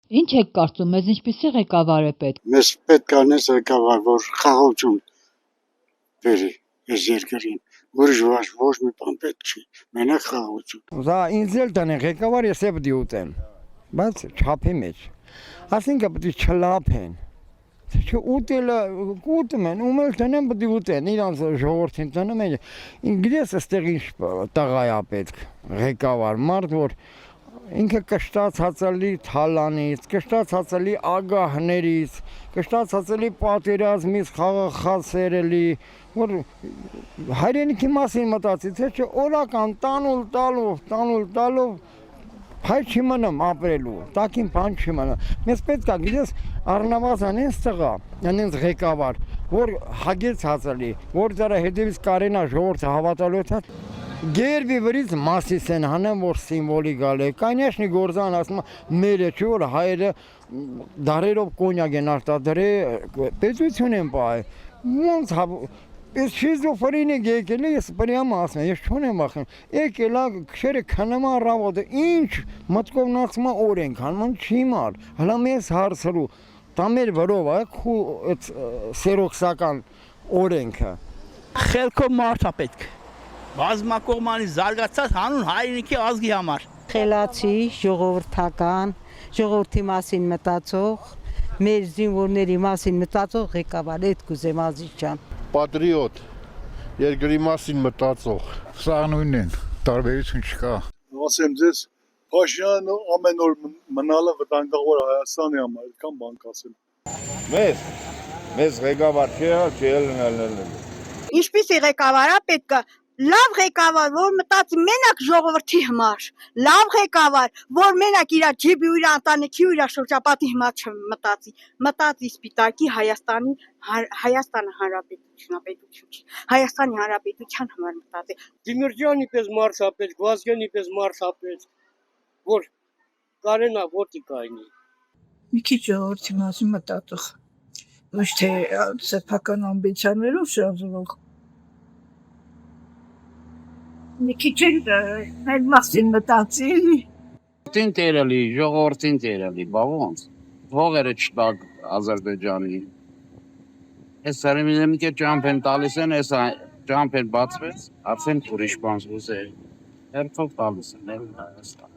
Ինչ եք կարծում, մեզ ինչպիսի ղեկավար է պետք։ Մեզ պետք է անես ղեկավար, որ խաղաղություն բերի այս երկրին, ուրիշ ոչ մի բան պետք չի, մենակ խաղաղություն։ Դա ինձ էլ տանեն ղեկավար ես պետք է ուտեմ, բայց չափի մեջ։ Այսինքն պետք է չլափեն։ Ուտելը ուտում են, ում էլ տնեն պետք է ուտեն, իրանց ժողովրդին տնում են։ Գիտես այստեղ ինչ տղա է պետք ղեկավար, մարդ որ ինքը կշտացածալի թալանից, կշտացածալի ագահներից, կշտացածալի պատերազմից խաղաղացերելի, որ հայրենիքի մասին մտածի, թե չէ օրական տանուլ տալով հայ չի մնում ապրելու, տակին բան չի մնում։ Մեզ պետք է գիտես առնվազն այնց տղա, այնց ղեկավար, որ հագեցածալի, որ դրա հետևից կարենա ժողովրդը հավատալու է, Գերբի վրից մասիս են հանեմ, որ սիմվոլիկալ է, կանյաշնի գործան ասում մերը չէ, որ հայերը դարերով կոնյակ են արտադրել, պետություն են պահել, ոնց ես շիզոֆրեն եք եկել, ես պրյամը ասում եմ, ես չունեմ ախեմ, եկել քշերը քննմա ռավոտը, ինչ մտքով նացմա օր ենք հանում, չի մար, հլա մեզ հարցրու, դա մեր վրով է, քու սերոքսական օրենքը։ Խելքով մարդ է պետք։ Բազմակողմանի զարգացած հանուն հայրենիքի ազգի համար։ Խելացի, ժողովրդական, ժողովրդի մասին մտածող, մեր զինվորների մասին մտածող ղեկավար, այդ կուզեմ Ազիզ ջան։ Պատրիոտ, երկրի մասին մտածող։ Սա նույնն են, տարբերություն չկա։ Ասեմ ձեզ, Փաշինյանը ամեն օր մնալը վտանգավոր Հայաստանի համար, այդքան բան կասեմ։ Մեզ ղեկավար չի ելնել։ Ինչպիսի ղեկավար է պետք է լավ ղեկավար, որ մտածի մենակ ժողովրդի համար, լավ ղեկավար, որ մենակ իր ջիբի ու իր ընտանիքի ու իր շրջապատի համար չմտածի, մտածի սպիտակի Հայաստանը հանրապետություն, պետություն չի, Հայաստանի հանրապետության համար մտածի։ Դիմիրճյանի պես մարդ է պետք, Վազգենի պես մարդ է պետք, որ կարենա ոդիկայինի։ Մի քիչ ժողովրդի մասին մտածող, ոչ թե սեփական ամբիցիաներով շարժվող։ Մի քիչ մեր մասին մտածի։ Տին տերելի, ժողովրդին տերելի, բա ոնց։ Ողերը չտակ Ադրբեջանի։ Այս սարմինը մի քիչ ջամփ են տալիս են, այս ջամփ են բացվեց, արդեն ուրիշ բան ուզել։ Հերթով տալիս են, Հայաստան։